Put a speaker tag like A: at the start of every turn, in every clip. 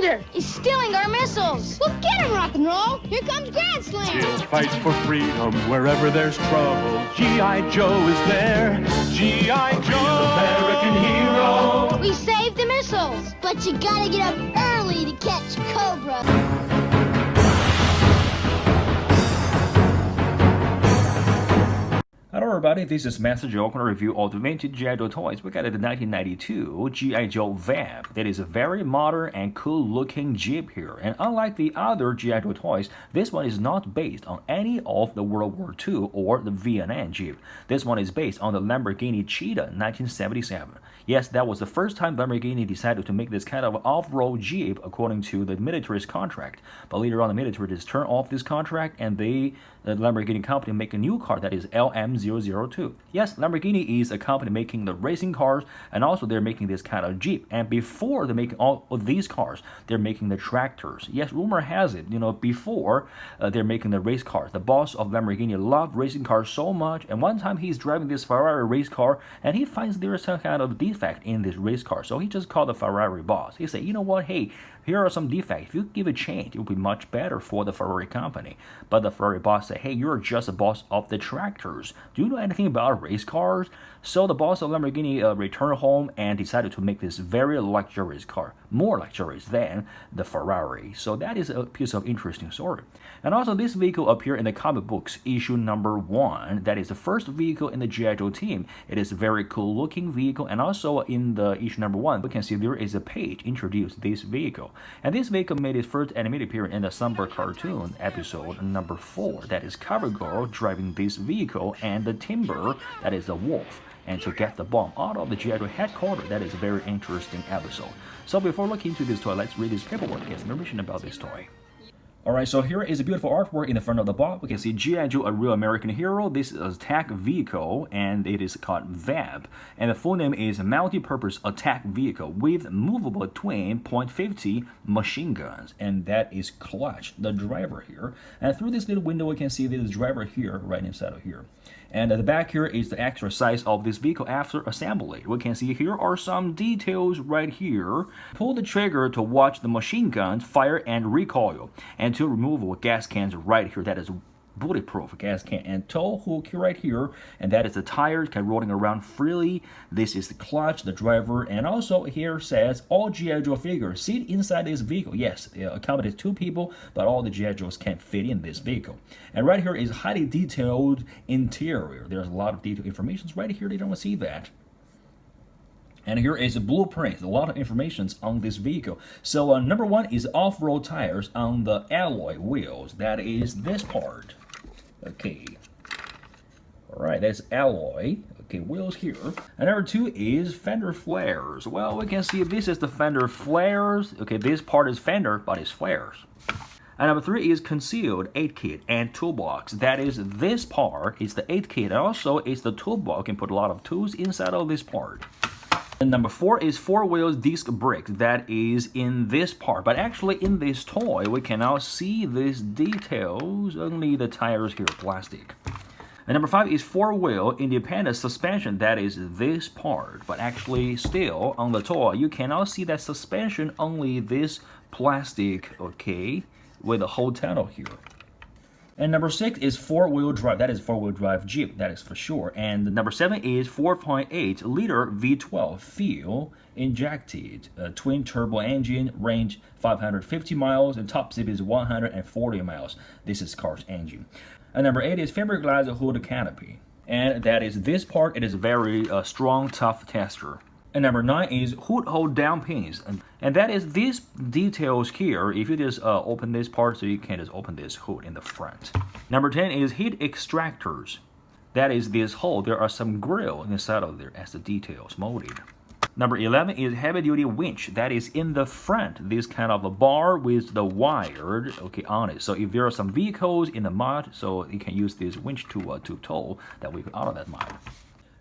A: cylinder! He's stealing our missiles! Well, get him, rock and roll! Here comes Grand Slam!
B: Jill fights for freedom wherever there's trouble. G.I. Joe is there. G.I. Joe, American hero.
A: We saved the missiles! But you gotta get up early to catch Cobra.
C: Hello everybody, this is Master Joe. I'm going to review all the vintage G.I. Joe toys. We got the 1992 G.I. Joe VAMP. That is a very modern and cool looking Jeep here. And unlike the other G.I. Joe toys, this one is not based on any of the World War II or the Vietnam Jeep. This one is based on the Lamborghini Cheetah 1977. Yes, that was the first time Lamborghini decided to make this kind of off-road Jeep according to the military's contract. But later on, the military just turned off this contract and the Lamborghini company make a new car that is LM002. Yes, Lamborghini is a company making the racing cars, and also they're making this kind of Jeep. And before they make all of these cars, they're making the tractors. Yes, rumor has it, before they're making the race cars. The boss of Lamborghini loved racing cars so much, and one time he's driving this Ferrari race car, and he finds there is some kind of defect in this race car. So he just called the Ferrari boss. He said, you know what, hey, here are some defects. If you give a change, it will be much better for the Ferrari company. But the Ferrari boss said, hey, you're just a boss of the tractors. Do you know anything about race cars? So the boss of Lamborghini returned home and decided to make this very luxurious car, more luxurious than the Ferrari. So that is a piece of interesting story. And also this vehicle appeared in the comic books issue number 1. That is the first vehicle in the G.I. Joe team. It is a very cool looking vehicle, and also in the issue number 1, we can see there is a page introduced this vehicle. And this vehicle made its first animated appearance in the Summer cartoon episode number 4. That is Cover Girl driving this vehicle, and the Timber, that is the wolf, and to get the bomb out of the G.I. Joe headquarters. That is a very interesting episode. So before looking into this toy, let's read this paperwork and some information about this toy. Alright, so here is a beautiful artwork in the front of the box. We can see G.I. Joe, a real American hero. This is an attack vehicle, and it is called VAMP. And the full name is Multi-Purpose Attack Vehicle with movable twin .50 machine guns. And that is Clutch, the driver here. And through this little window, we can see this driver here, right inside of here. And at the back here is the extra size of this vehicle after assembly. We can see here are some details right here. Pull the trigger to watch the machine guns fire and recoil. And two removable gas cans right here. That is bulletproof gas can, and tow hook right here, and that is the tires rolling around freely. This is the clutch, the driver, and also here says all G.I. Joe figures sit inside this vehicle. Yes, it accommodates 2 people, but all the G.I. Joes can't fit in this vehicle. And right here is highly detailed interior. There's a lot of detailed information right here. They don't see that. And here is a blueprint, a lot of information on this vehicle. So number 1 is off-road tires on the alloy wheels. That is this part. Okay. Alright, that's alloy. Okay, wheels here. And number 2 is fender flares. Well, we can see this is the fender flares. Okay, this part is fender, but it's flares. And number 3 is concealed 8 kit and toolbox. That is this part is the 8 kit, and also it's the toolbox. You can put a lot of tools inside of this part. And number 4 is 4-wheel disc brakes. That is in this part. But actually in this toy, we cannot see these details. Only the tires here are plastic. And number 5 is 4-wheel independent suspension. That is this part. But actually still on the toy, you cannot see that suspension. Only this plastic, okay, with a whole tunnel here. And number 6 is 4-wheel drive. That is 4-wheel drive Jeep, that is for sure. And number 7 is 4.8 liter V12 fuel injected twin turbo engine, range 550 miles, and top speed is 140 miles. This is car's engine. And number 8 is fiberglass hood canopy. And that is this part. It is a very strong, tough tester. And number 9 is hood hold down pins, and that is these details here. If you just open this part, so you can just open this hood in the front. Number 10 is heat extractors. That is this hole. There are some grill inside of there as the details molded. Number 11 is heavy duty winch. That is in the front. This kind of a bar with the wired on it. So if there are some vehicles in the mud, so you can use this winch to tow that vehicle out of that mud.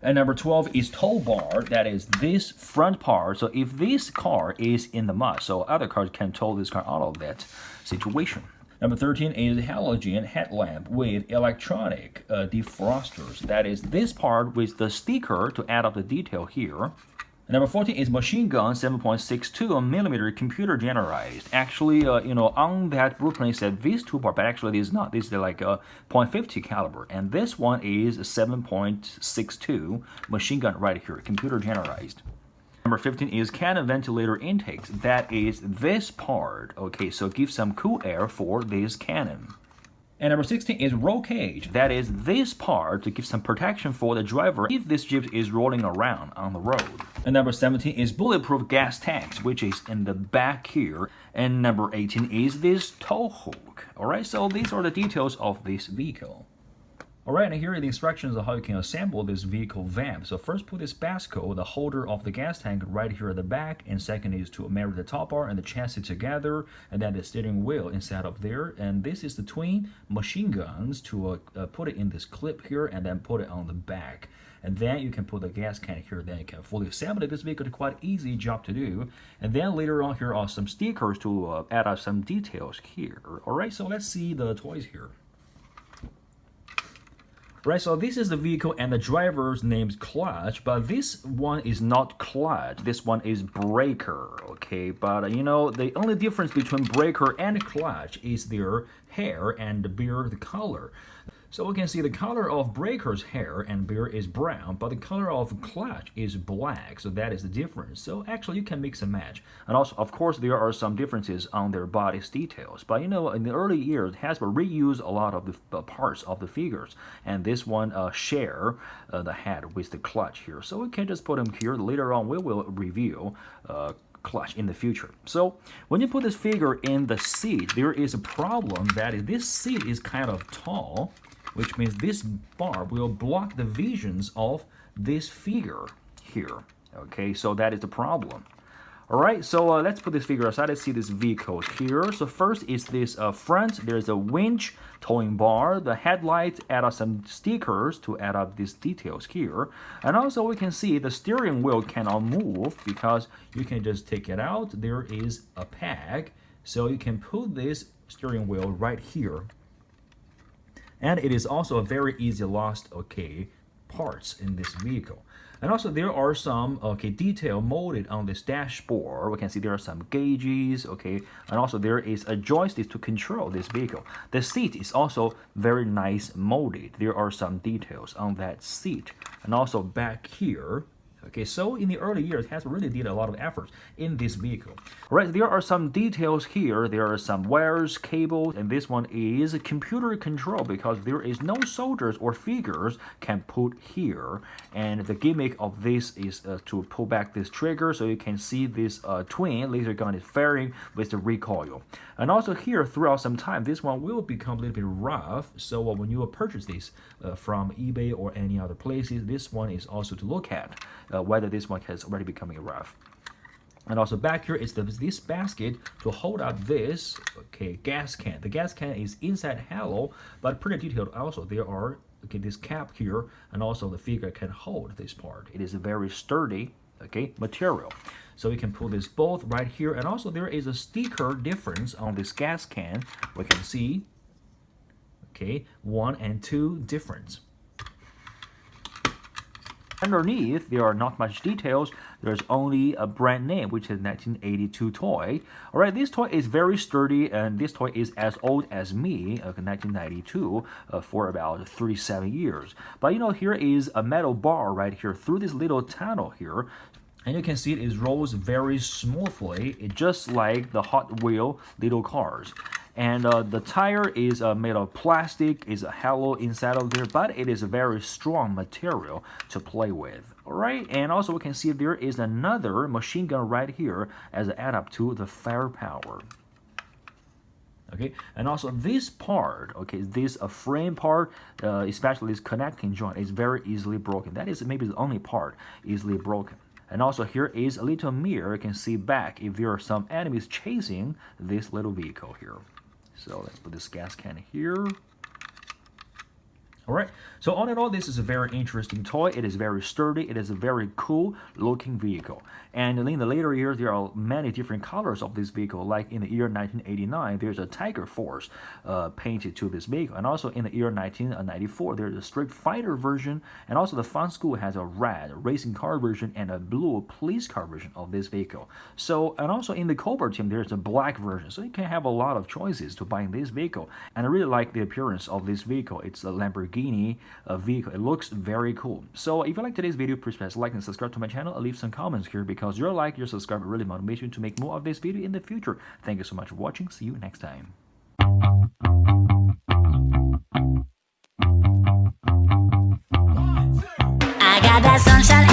C: And number 12 is tow bar. That is this front part. So if this car is in the mud, so other cars can tow this car out of that situation. Number 13 is halogen headlamp with electronic defrosters. That is this part with the sticker to add up the detail here. Number 14 is machine gun 7.62 millimeter computer generalized. Actually, on that blueprint it said these two part, but actually it is not. This is like a .50 caliber, and this one is 7.62 machine gun right here, computer generalized. Number 15 is cannon ventilator intakes. That is this part. Okay, so give some cool air for this cannon. And number 16 is roll cage. That is this part to give some protection for the driver if this Jeep is rolling around on the road. And number 17 is bulletproof gas tanks, which is in the back here. And number 18 is this tow hook. Alright, so these are the details of this vehicle. Alright, and here are the instructions of how you can assemble this vehicle VAMP. So first put this bascule, the holder of the gas tank, right here at the back, and second is to marry the top bar and the chassis together, and then the steering wheel inside of there. And this is the twin machine guns to put it in this clip here and then put it on the back. And then you can put the gas can here, then you can fully assemble this vehicle. It's quite easy job to do. And then later on here are some stickers to add up some details here. Alright, so let's see the toys here. Right, so this is the vehicle and the driver's name's Clutch, but this one is not Clutch, this one is Breaker, okay? But the only difference between Breaker and Clutch is their hair and the beard, the color. So we can see the color of Breaker's hair and beard is brown, but the color of Clutch is black, so that is the difference. So actually you can mix and match. And also, of course, there are some differences on their body's details. But in the early years, Hasbro reused a lot of the parts of the figures, and this one share the head with the Clutch here. So we can just put them here. Later on, we will review Clutch in the future. So when you put this figure in the seat, there is a problem that this seat is kind of tall, which means this bar will block the visions of this figure here. Okay, so that is the problem. All right, so let's put this figure aside. Let's see this vehicle here. So first is this front. There's a winch, towing bar, the headlights, add up some stickers to add up these details here. And also we can see the steering wheel cannot move because you can just take it out. There is a peg, so you can put this steering wheel right here. And it is also a very easy lost, parts in this vehicle. And also there are some, detail molded on this dashboard. We can see there are some gauges, and also there is a joystick to control this vehicle. The seat is also very nice molded. There are some details on that seat. And also back here, so in the early years, Hasbro really did a lot of efforts in this vehicle. All right, there are some details here. There are some wires, cables, and this one is computer control because there is no soldiers or figures can put here. And the gimmick of this is to pull back this trigger so you can see this twin laser gun is firing with the recoil. And also here, throughout some time, this one will become a little bit rough. So when you purchase this from eBay or any other places, this one is also to look at. Whether this one has already becoming rough. And also back here is this basket to hold up this gas can. The gas can is inside hollow, but pretty detailed also. There are this cap here, and also the figure can hold this part. It is a very sturdy material. So we can pull this both right here, and also there is a sticker difference on this gas can. We can see 1 and 2 difference. Underneath, there are not much details. There's only a brand name, which is 1982 toy. All right, this toy is very sturdy, and this toy is as old as me, 1992, for about 37 years. But here is a metal bar right here through this little tunnel here. And you can see it rolls very smoothly, just like the Hot Wheel little cars. And the tire is made of plastic, is hollow inside of there, but it is a very strong material to play with. Alright, and also we can see there is another machine gun right here as an add up to the firepower. And also this part, this frame part, especially this connecting joint, is very easily broken. That is maybe the only part easily broken. And also here is a little mirror. You can see back if there are some enemies chasing this little vehicle here. So let's put this gas can here. All right. So all in all, this is a very interesting toy. It is very sturdy. It is a very cool looking vehicle. And in the later years, there are many different colors of this vehicle. Like in the year 1989, there's a Tiger Force painted to this vehicle. And also in the year 1994, there's a Street Fighter version. And also the Fun School has a red racing car version and a blue police car version of this vehicle. So, and also in the Cobra team, there's a black version. So you can have a lot of choices to buy this vehicle. And I really like the appearance of this vehicle. It's a Lamborghini vehicle. It looks very cool. So if you like today's video, please press like and subscribe to my channel and leave some comments here, because your like, your subscribe really motivates me to make more of this video in the future. Thank you so much for watching. See you next time.
D: I got that sunshine